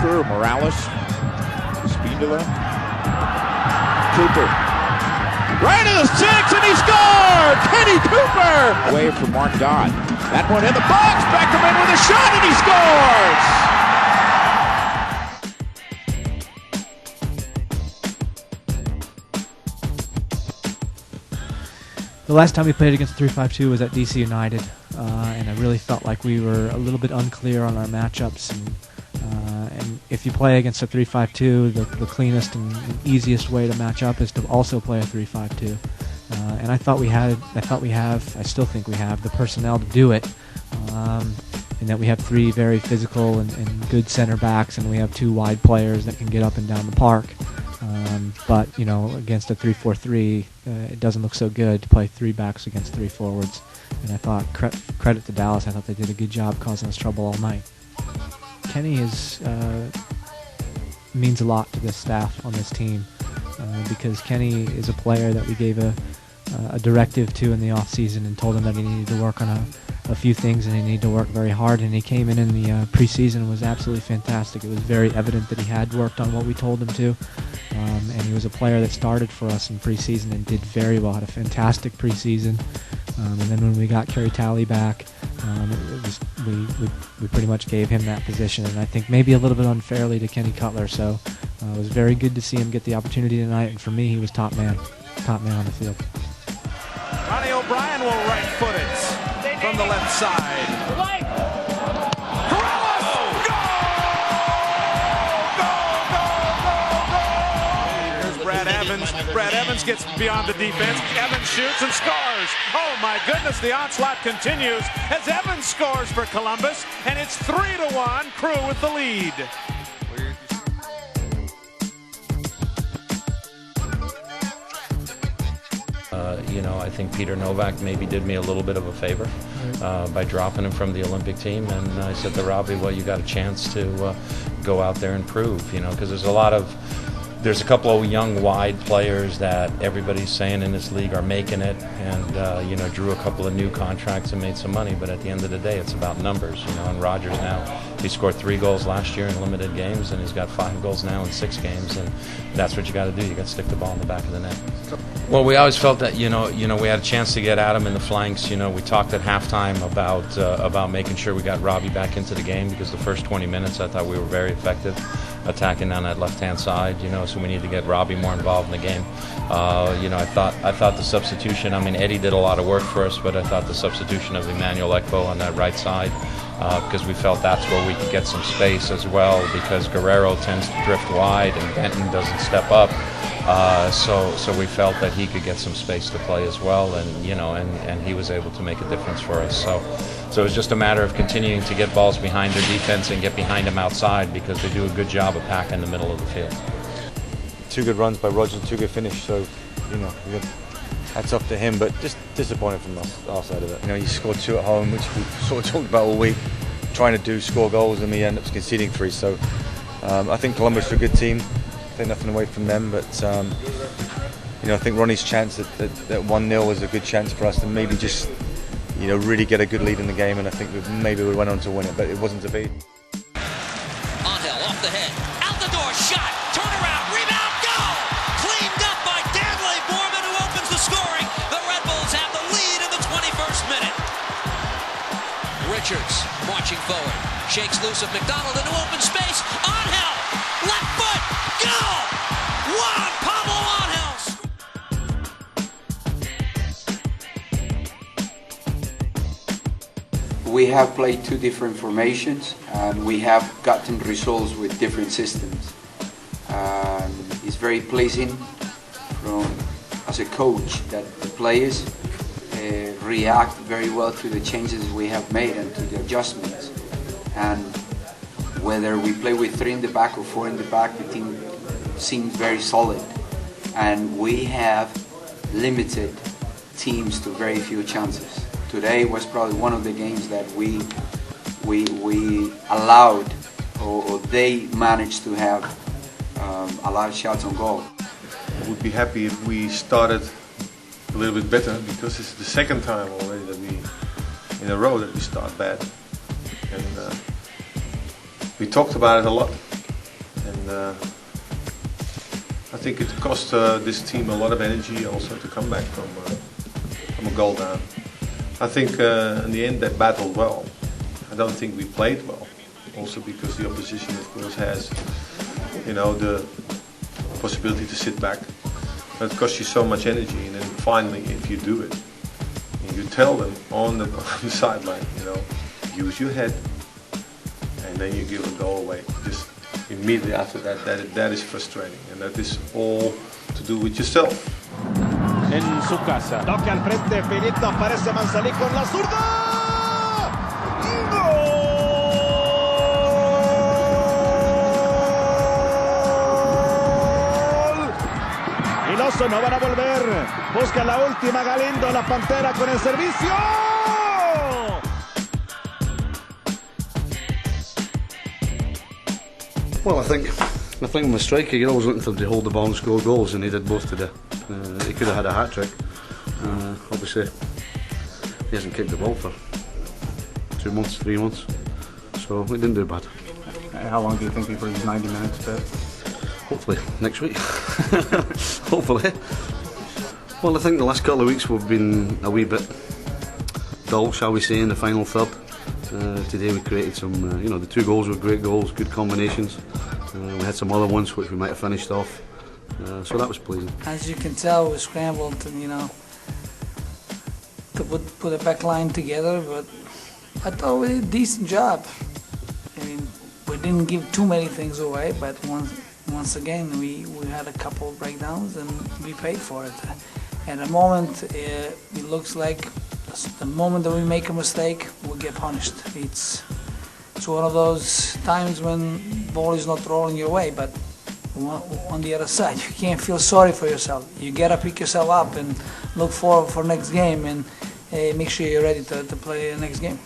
Cooper, Morales, Spindola, Cooper. Right to the 6, and he scored! Kenny Cooper! Away from Mark Dodd. That one in the box, Beckham in with a shot, and he scores! The last time we played against 3-5-2 was at DC United, and I really felt like we were a little bit unclear on our matchups. And if you play against a 3-5-2, the cleanest and easiest way to match up is to also play a 3-5-2. And I still think we have the personnel to do it. And that we have three very physical and good center backs, and we have two wide players that can get up and down the park. But you know, against a 3-4-3, it doesn't look so good to play three backs against three forwards. And I thought, credit to Dallas, I thought they did a good job causing us trouble all night. Kenny means a lot to this staff on this team, because Kenny is a player that we gave a directive to in the off season and told him that he needed to work on a few things and he needed to work very hard, and he came in the preseason and was absolutely fantastic. It was very evident that he had worked on what we told him to, and he was a player that started for us in preseason and did very well, had a fantastic preseason, and then when we got Kerry Talley back, we pretty much gave him that position, and I think maybe a little bit unfairly to Kenny Cutler, so it was very good to see him get the opportunity tonight, and for me he was top man on the field. Ronnie O'Brien will right-foot it from the left side. Cross! Goal! Here's Brad Evans. Brad Evans gets beyond the defense. Evans shoots and scores. Oh my goodness, the onslaught continues as Evans scores for Columbus, and it's 3-1, Crew with the lead. You know, I think Peter Novak maybe did me a little bit of a favor by dropping him from the Olympic team, and I said to Robbie, well, you got a chance to go out there and prove, you know, because there's a couple of young wide players that everybody's saying in this league are making it, and you know, drew a couple of new contracts and made some money, but at the end of the day it's about numbers, you know. And Rogers now, he scored 3 goals last year in limited games, and he's got 5 goals now in 6 games, and that's what you got to do. You got to stick the ball in the back of the net. Well, we always felt that you know we had a chance to get at him in the flanks. You know, we talked at halftime about making sure we got Robbie back into the game, because the first 20 minutes I thought we were very effective attacking on that left-hand side. You know, so we need to get Robbie more involved in the game. You know, I thought the substitution. I mean, Eddie did a lot of work for us, but I thought the substitution of Emmanuel Ekbo on that right side, because we felt that's where we could get some space as well, because Guerrero tends to drift wide and Benton doesn't step up. So we felt that he could get some space to play as well, and you know, and he was able to make a difference for us. So it was just a matter of continuing to get balls behind their defense and get behind them outside, because they do a good job of packing the middle of the field. 2 good runs by Rogers, 2 good finish. So you know, hats off to him, but just disappointed from our side of it. You know, you scored 2 at home, which we sort of talked about all week, trying to score goals, and we end up conceding 3. So I think Columbus are a good team. Take nothing away from them, but you know, I think Ronnie's chance that 1-0 was a good chance for us to maybe just, you know, really get a good lead in the game, and I think maybe we went on to win it, but it wasn't to be. Angel off the head, out the door, shot, turn around, rebound, goal! Cleaned up by Danley Borman, who opens the scoring. The Red Bulls have the lead in the 21st minute. Richards marching forward, shakes loose of McDonald into open space. Angel, left foot, goal! Juan Pablo Angel! We have played 2 different formations, and we have gotten results with different systems. It's very pleasing as a coach that the players react very well to the changes we have made and to the adjustments. And whether we play with 3 in the back or 4 in the back, the team seems very solid. And we have limited teams to very few chances. Today was probably one of the games that we allowed, or they managed to have a lot of shots on goal. I would be happy if we started a little bit better, because it's the 2nd time already that in a row that we start bad. And we talked about it a lot And I think it cost this team a lot of energy also to come back from a goal down. I think in the end they battled well. I don't think we played well, also because the opposition of course has, you know, the possibility to sit back. But it costs you so much energy, and then finally if you do it, you tell them on the sideline, you know, use your head, and then you give a goal away. Just immediately after that is frustrating, and that is all to do with yourself. En su casa. Toca al frente, finito, aparece Manzalí con la zurda. ¡Gol! Y los no van a volver. Busca la última Galindo, la Pantera con el servicio. Well, I think I'm a striker. You're always looking for him to hold the ball and score goals, and he did both today. He could have had a hat-trick. Obviously, he hasn't kicked the ball for 2 months, 3 months, so we didn't do bad. How long do you think before he's 90 minutes fit? Hopefully next week. Hopefully. Well, I think the last couple of weeks we've been a wee bit dull, shall we say, in the final third. Today we created some, you know, the 2 goals were great goals, good combinations. We had some other ones which we might have finished off, so that was pleasing. As you can tell, we scrambled to, you know, to put a back line together, but I thought we did a decent job. I mean, we didn't give too many things away, but once again we had a couple of breakdowns and we paid for it. At the moment, it looks like the moment that we make a mistake, we get punished. It's one of those times when ball is not rolling your way, but on the other side, you can't feel sorry for yourself. You gotta pick yourself up and look forward for next game and make sure you're ready to play the next game.